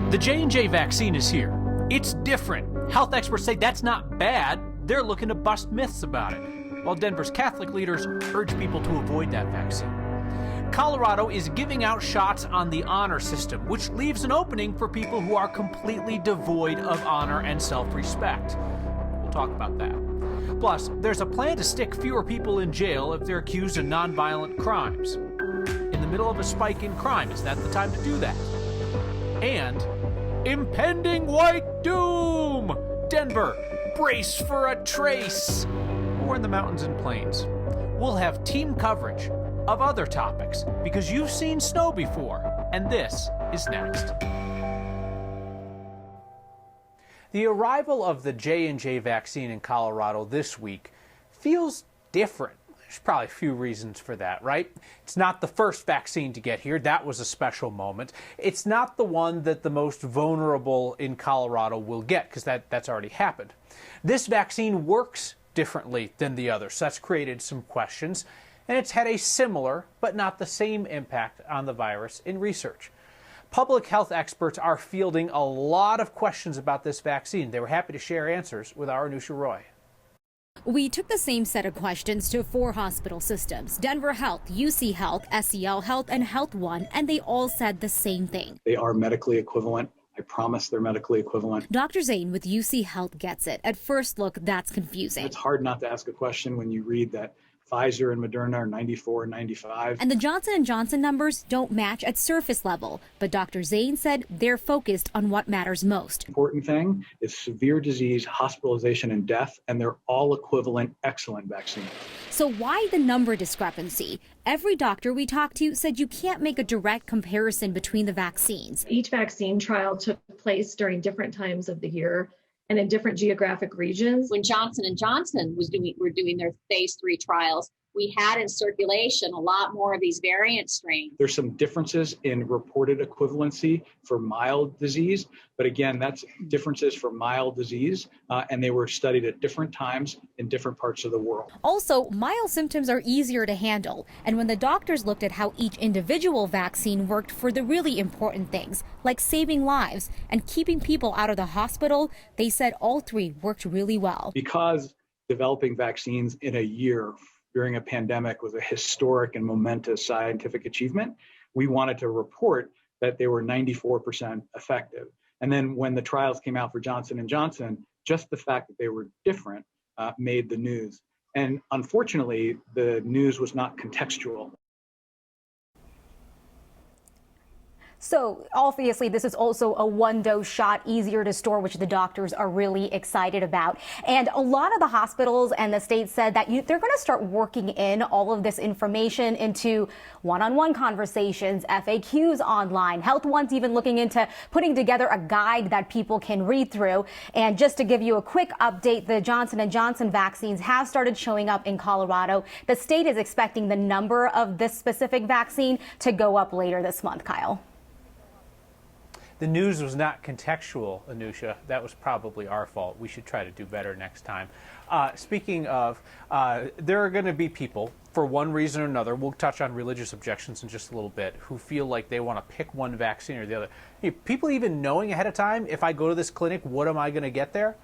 The J&J vaccine is here. It's different. Health experts say that's not bad. They're looking to bust myths about it, while Denver's Catholic leaders urge people to avoid that vaccine. Colorado is giving out shots on the honor system, which leaves an opening for people who are completely devoid of honor and self-respect. We'll talk about that. Plus, there's a plan to stick fewer people in jail if they're accused of nonviolent crimes. In the middle of a spike in crime, is that the time to do that? And impending white doom! Denver, brace for a trace! Or in the mountains and plains. We'll have team coverage of other topics because you've seen snow before, and this is next. The arrival of the J&J vaccine in Colorado this week feels different. There's probably a few reasons for that, right? It's not the first vaccine to get here. That was a special moment. It's not the one that the most vulnerable in Colorado will get, because that's already happened. This vaccine works differently than the others, so that's created some questions, and it's had a similar but not the same impact on the virus in research. Public health experts are fielding a lot of questions about this vaccine. They were happy to share answers with our Anusha Roy. We took the same set of questions to 4 hospital systems: Denver Health, UC Health, SEL Health, and Health One, and they all said the same thing. They are medically equivalent. I promise they're medically equivalent. Dr. Zane with UC Health gets it. At first look, that's confusing. It's hard not to ask a question when you read that Pfizer and Moderna are 94 and 95. And the Johnson & Johnson numbers don't match at surface level. But Dr. Zane said they're focused on what matters most. Important thing is severe disease, hospitalization, and death, and they're all equivalent, excellent vaccines. So why the number discrepancy? Every doctor we talked to said you can't make a direct comparison between the vaccines. Each vaccine trial took place during different times of the year and in different geographic regions. When Johnson & Johnson were doing their phase 3 trials, we had in circulation a lot more of these variant strains. There's some differences in reported equivalency for mild disease, but again, that's differences for mild disease, and they were studied at different times in different parts of the world. Also, mild symptoms are easier to handle, and when the doctors looked at how each individual vaccine worked for the really important things, like saving lives and keeping people out of the hospital, they said all 3 worked really well. Because developing vaccines in a year during a pandemic was a historic and momentous scientific achievement, we wanted to report that they were 94% effective. And then when the trials came out for Johnson & Johnson, just the fact that they were different made the news. And unfortunately, the news was not contextual. So obviously, this is also a one-dose shot, easier to store, which the doctors are really excited about. And a lot of the hospitals and the state said that they're going to start working in all of this information into one-on-one conversations, FAQs online. Health One's even looking into putting together a guide that people can read through. And just to give you a quick update, the Johnson & Johnson vaccines have started showing up in Colorado. The state is expecting the number of this specific vaccine to go up later this month, Kyle. The news was not contextual, Anusha. That was probably our fault. We should try to do better next time. Speaking of, there are going to be people, for one reason or another, we'll touch on religious objections in just a little bit, who feel like they want to pick one vaccine or the other. People even knowing ahead of time, if I go to this clinic, what am I going to get there?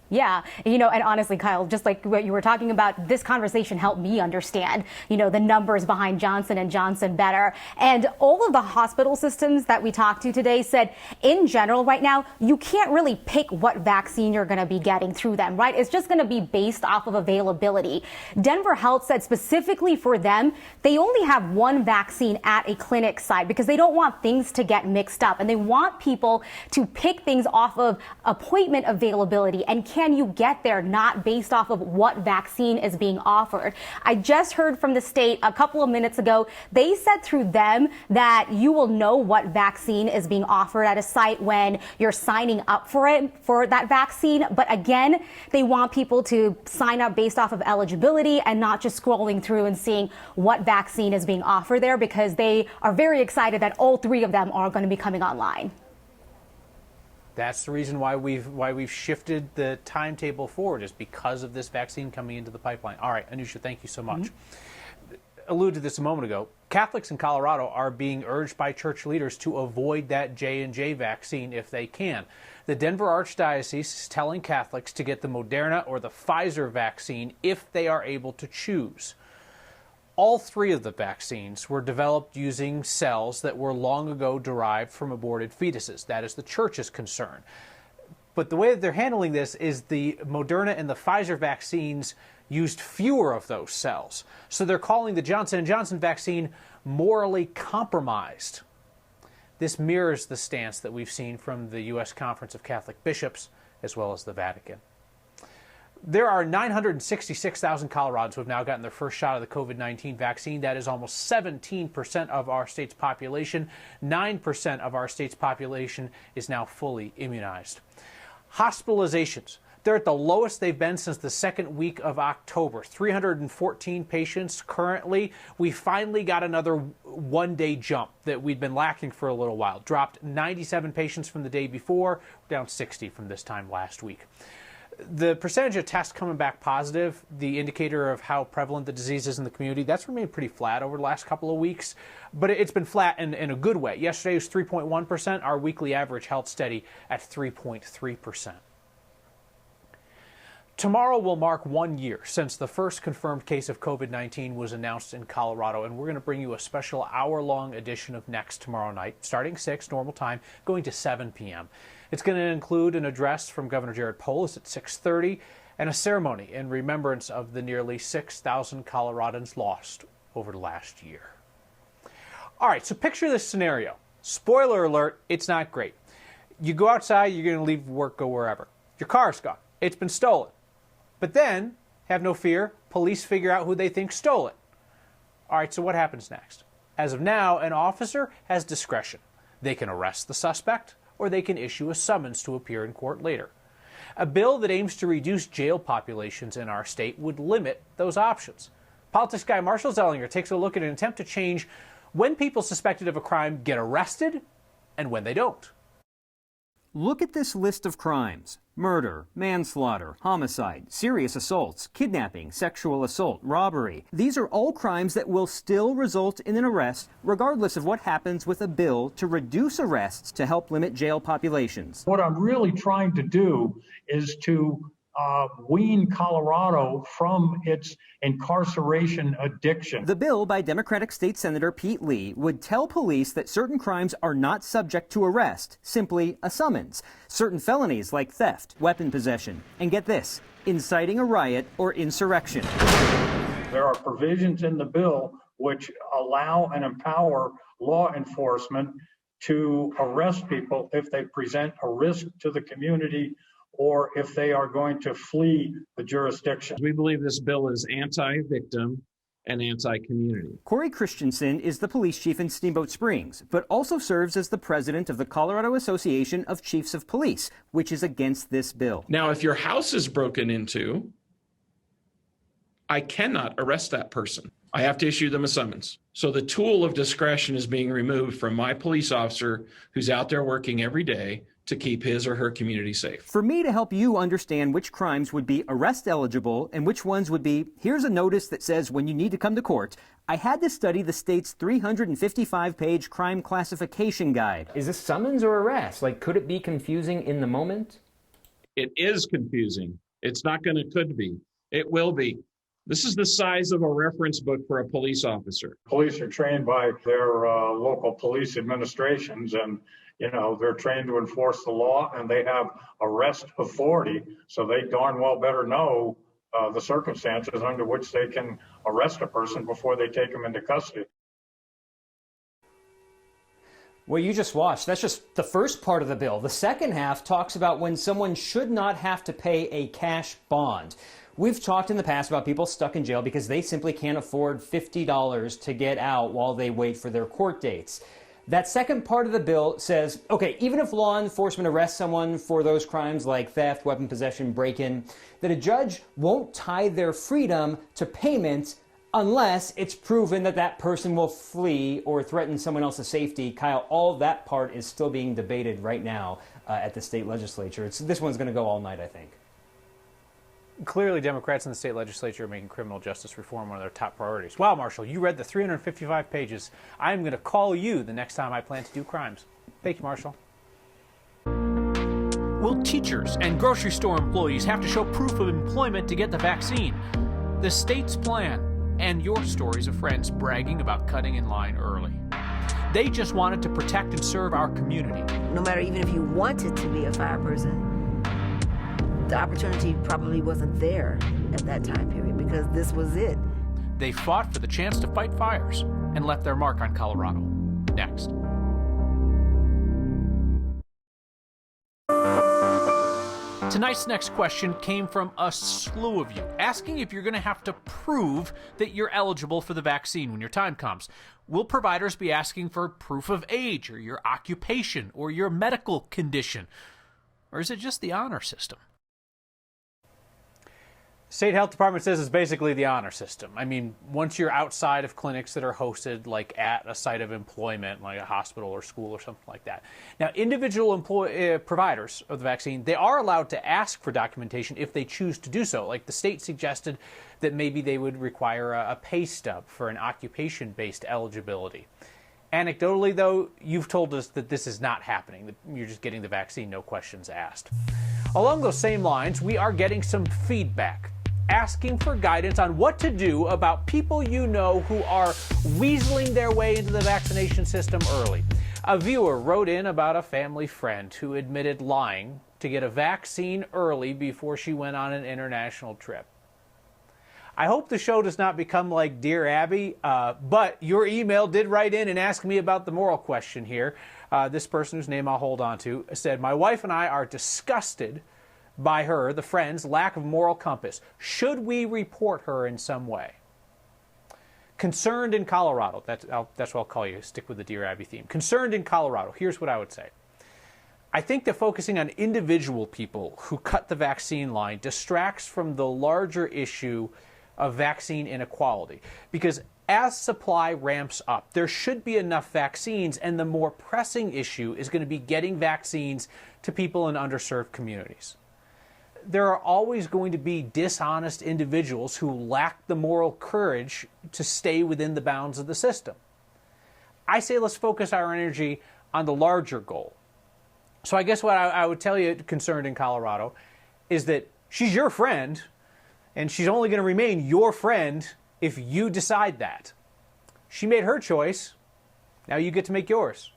Yeah, and honestly, Kyle, just like what you were talking about, this conversation helped me understand, the numbers behind Johnson & Johnson better. And all of the hospital systems that we talked to today said, in general, right now, you can't really pick what vaccine you're going to be getting through them, right? It's just going to be based off of availability. Denver Health said specifically for them, they only have one vaccine at a clinic site because they don't want things to get mixed up. And they want people to pick things off of appointment availability and can you get there, not based off of what vaccine is being offered. I just heard from the state a couple of minutes ago. They said through them that you will know what vaccine is being offered at a site when you're signing up for that vaccine. But again, they want people to sign up based off of eligibility and not just scrolling through and seeing what vaccine is being offered there, because they are very excited that all 3 of them are going to be coming online. That's the reason why we've shifted the timetable forward, is because of this vaccine coming into the pipeline. All right, Anusha, thank you so much. alluded to this a moment ago. Catholics in Colorado are being urged by church leaders to avoid that J&J vaccine if they can. The Denver Archdiocese is telling Catholics to get the Moderna or the Pfizer vaccine if they are able to choose. All three of the vaccines were developed using cells that were long ago derived from aborted fetuses. That is the church's concern. But the way that they're handling this is the Moderna and the Pfizer vaccines used fewer of those cells. So they're calling the Johnson & Johnson vaccine morally compromised. This mirrors the stance that we've seen from the U.S. Conference of Catholic Bishops as well as the Vatican. There are 966,000 Coloradans who have now gotten their first shot of the COVID-19 vaccine. That is almost 17% of our state's population. 9% of our state's population is now fully immunized. Hospitalizations. They're at the lowest they've been since the second week of October. 314 patients currently. We finally got another one-day jump that we'd been lacking for a little while. Dropped 97 patients from the day before, down 60 from this time last week. The percentage of tests coming back positive, the indicator of how prevalent the disease is in the community, that's remained pretty flat over the last couple of weeks, but it's been flat in a good way. Yesterday was 3.1%. Our weekly average held steady at 3.3%. Tomorrow will mark 1 year since the first confirmed case of COVID-19 was announced in Colorado, and we're going to bring you a special hour-long edition of Next tomorrow night, starting 6 normal time, going to 7 p.m. It's going to include an address from Governor Jared Polis at 6:30 and a ceremony in remembrance of the nearly 6,000 Coloradans lost over the last year. All right, so picture this scenario. Spoiler alert, it's not great. You go outside, you're going to leave work, go wherever. Your car's gone. It's been stolen. But then, have no fear, police figure out who they think stole it. All right, so what happens next? As of now, an officer has discretion. They can arrest the suspect, or they can issue a summons to appear in court later. A bill that aims to reduce jail populations in our state would limit those options. Politics guy Marshall Zellinger takes a look at an attempt to change when people suspected of a crime get arrested and when they don't. Look at this list of crimes: murder, manslaughter, homicide, serious assaults, kidnapping, sexual assault, robbery. These are all crimes that will still result in an arrest, regardless of what happens with a bill to reduce arrests to help limit jail populations. What I'm really trying to do is to wean Colorado from its incarceration addiction. The bill by Democratic State Senator Pete Lee would tell police that certain crimes are not subject to arrest, simply a summons. Certain felonies like theft, weapon possession, and get this, inciting a riot or insurrection. There are provisions in the bill which allow and empower law enforcement to arrest people if they present a risk to the community or if they are going to flee the jurisdiction. We believe this bill is anti-victim and anti-community. Corey Christensen is the police chief in Steamboat Springs, but also serves as the president of the Colorado Association of Chiefs of Police, which is against this bill. Now, if your house is broken into, I cannot arrest that person. I have to issue them a summons. So the tool of discretion is being removed from my police officer who's out there working every day to keep his or her community safe. For me to help you understand which crimes would be arrest eligible and which ones would be, here's a notice that says when you need to come to court, I had to study the state's 355-page crime classification guide. Is this summons or arrest? Like, could it be confusing in the moment? It is confusing. It's not going to could be. It will be. This is the size of a reference book for a police officer. Police are trained by their local police administrations, and they're trained to enforce the law, and they have arrest authority, so they darn well better know the circumstances under which they can arrest a person before they take them into custody. Well, you just watched. That's just the first part of the bill. The second half talks about when someone should not have to pay a cash bond. We've talked in the past about people stuck in jail because they simply can't afford $50 to get out while they wait for their court dates. That second part of the bill says, okay, even if law enforcement arrests someone for those crimes like theft, weapon possession, break-in, that a judge won't tie their freedom to payment unless it's proven that that person will flee or threaten someone else's safety. Kyle, all that part is still being debated right now at the state legislature. This one's going to go all night, I think. Clearly, Democrats in the state legislature are making criminal justice reform one of their top priorities. Wow, Marshall, you read the 355 pages. I'm going to call you the next time I plan to do crimes. Thank you, Marshall. Will teachers and grocery store employees have to show proof of employment to get the vaccine? The state's plan, and your stories of friends bragging about cutting in line early. They just wanted to protect and serve our community. No matter even if you wanted to be a fire person, the opportunity probably wasn't there at that time period because this was it. They fought for the chance to fight fires and left their mark on Colorado. Next. Tonight's next question came from a slew of you, asking if you're going to have to prove that you're eligible for the vaccine when your time comes. Will providers be asking for proof of age or your occupation or your medical condition? Or is it just the honor system? State Health Department says it's basically the honor system. I mean, once you're outside of clinics that are hosted like at a site of employment, like a hospital or school or something like that. Now, individual providers of the vaccine, they are allowed to ask for documentation if they choose to do so. Like the state suggested that maybe they would require a pay stub for an occupation-based eligibility. Anecdotally, though, you've told us that this is not happening, that you're just getting the vaccine, no questions asked. Along those same lines, we are getting some feedback, asking for guidance on what to do about people you know who are weaseling their way into the vaccination system early. A viewer wrote in about a family friend who admitted lying to get a vaccine early before she went on an international trip. I hope the show does not become like Dear Abby, but your email did write in and ask me about the moral question here. This person, whose name I'll hold on to, said, "My wife and I are disgusted by her, the friend's, lack of moral compass. Should we report her in some way?" Concerned in Colorado. That's what I'll call you. Stick with the Dear Abby theme. Concerned in Colorado. Here's what I would say. I think that focusing on individual people who cut the vaccine line distracts from the larger issue of vaccine inequality. Because as supply ramps up, there should be enough vaccines, and the more pressing issue is going to be getting vaccines to people in underserved communities. There are always going to be dishonest individuals who lack the moral courage to stay within the bounds of the system. I say let's focus our energy on the larger goal. So I guess what I would tell you, concerned in Colorado, is that she's your friend, and she's only going to remain your friend if you decide that. She made her choice. Now you get to make yours.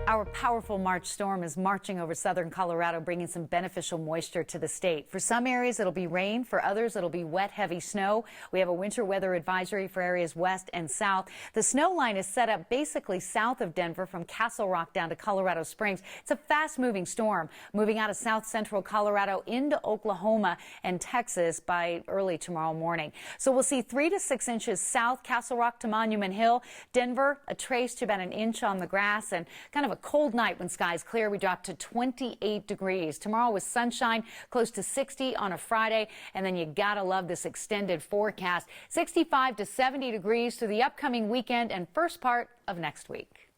Our powerful March storm is marching over southern Colorado, bringing some beneficial moisture to the state. For some areas, it'll be rain. For others, it'll be wet, heavy snow. We have a winter weather advisory for areas west and south. The snow line is set up basically south of Denver from Castle Rock down to Colorado Springs. It's a fast-moving storm, moving out of south central Colorado into Oklahoma and Texas by early tomorrow morning. So we'll see 3 to 6 inches south Castle Rock to Monument Hill. Denver, a trace to about an inch on the grass, and kind of a cold night when skies clear. We drop to 28 degrees. Tomorrow with sunshine, close to 60 on a Friday. And then you gotta love this extended forecast. 65 to 70 degrees through the upcoming weekend and first part of next week.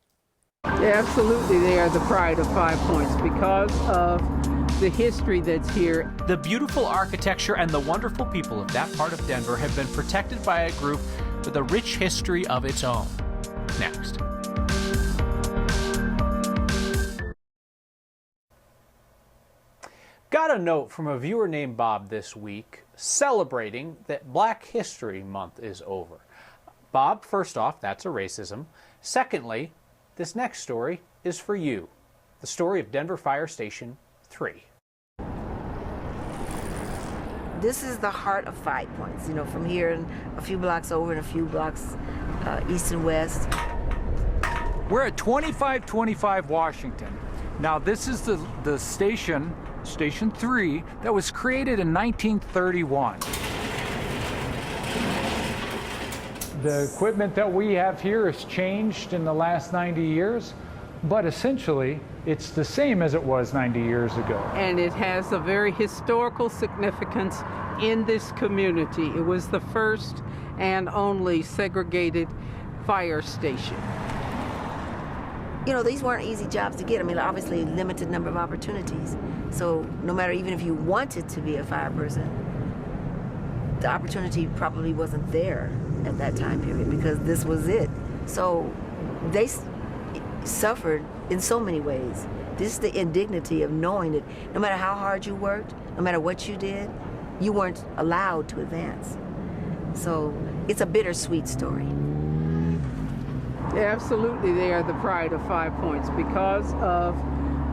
Yeah, absolutely. They are the pride of 5 Points because of the history that's here. The beautiful architecture and the wonderful people of that part of Denver have been protected by a group with a rich history of its own. Next. Got a note from a viewer named Bob this week celebrating that Black History Month is over. Bob, first off, that's a racism. Secondly, this next story is for you. The story of Denver Fire Station 3. This is the heart of 5 Points. You know, from here and a few blocks over and a few blocks east and west. We're at 2525 Washington. Now, this is the station, Station 3, that was created in 1931. The equipment that we have here has changed in the last 90 years, but essentially it's the same as it was 90 years ago. And it has a very historical significance in this community. It was the first and only segregated fire station. You know, these weren't easy jobs to get. I mean, obviously limited number of opportunities. So no matter, even if you wanted to be a fire person, the opportunity probably wasn't there at that time period because this was it. So they suffered in so many ways. This is the indignity of knowing that no matter how hard you worked, no matter what you did, you weren't allowed to advance. So it's a bittersweet story. Absolutely, they are the pride of 5 Points because of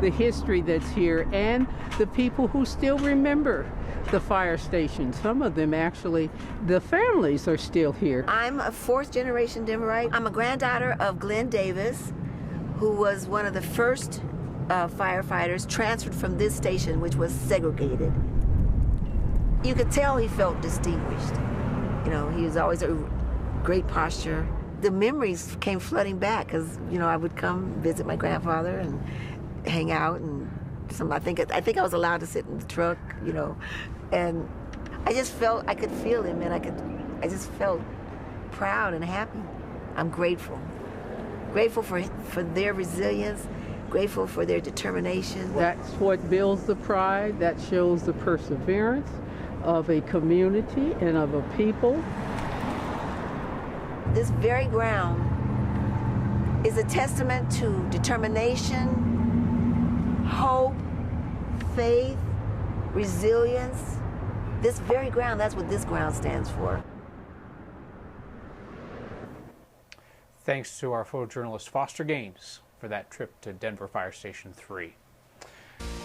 the history that's here and the people who still remember the fire station. Some of them actually, the families are still here. I'm a fourth generation Denverite. I'm a granddaughter of Glenn Davis, who was one of the first firefighters transferred from this station, which was segregated. You could tell he felt distinguished. You know, he was always a great posture. The memories came flooding back because, you know, I would come visit my grandfather and hang out, and I think I was allowed to sit in the truck, you know, and I just felt, I could feel him, and I just felt proud and happy. I'm grateful. Grateful for their resilience, grateful for their determination. That's what builds the pride, that shows the perseverance of a community and of a people. This very ground is a testament to determination, hope, faith, resilience. This very ground, that's what this ground stands for. Thanks to our photojournalist Foster Gaines for that trip to Denver Fire Station 3.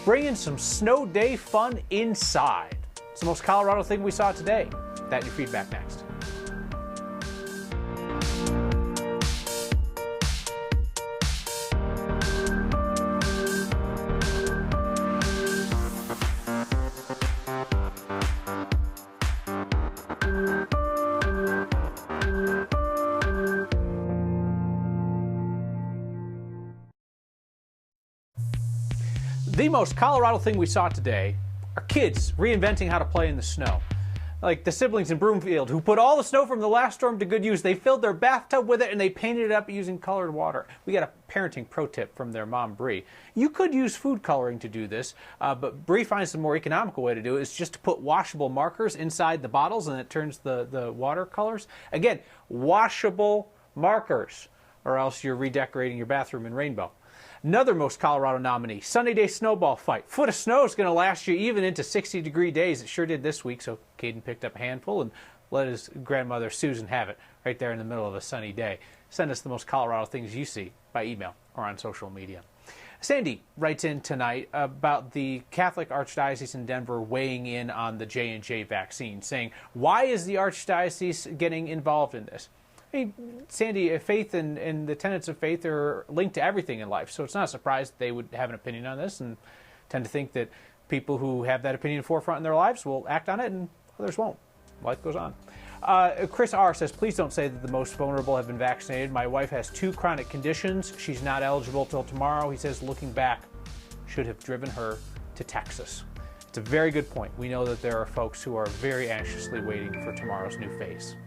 Bringing some snow day fun inside. It's the most Colorado thing we saw today. That and your feedback next. The most Colorado thing we saw today are kids reinventing how to play in the snow. Like the siblings in Broomfield who put all the snow from the last storm to good use. They filled their bathtub with it and they painted it up using colored water. We got a parenting pro tip from their mom, Bree. You could use food coloring to do this, but Bree finds the more economical way to do it is just to put washable markers inside the bottles and it turns the watercolors. Again, washable markers, or else you're redecorating your bathroom in rainbow. Another most Colorado nominee, sunny day snowball fight. Foot of snow is going to last you even into 60-degree days. It sure did this week, so Caden picked up a handful and let his grandmother Susan have it right there in the middle of a sunny day. Send us the most Colorado things you see by email or on social media. Sandy writes in tonight about the Catholic Archdiocese in Denver weighing in on the J&J vaccine, saying, why is the Archdiocese getting involved in this? I mean, Sandy, faith and the tenets of faith are linked to everything in life, so it's not a surprise that they would have an opinion on this and tend to think that people who have that opinion forefront in their lives will act on it and others won't. Life goes on. Chris R. says, please don't say that the most vulnerable have been vaccinated. My wife has 2 chronic conditions. She's not eligible till tomorrow. He says, looking back, should have driven her to Texas. It's a very good point. We know that there are folks who are very anxiously waiting for tomorrow's new phase.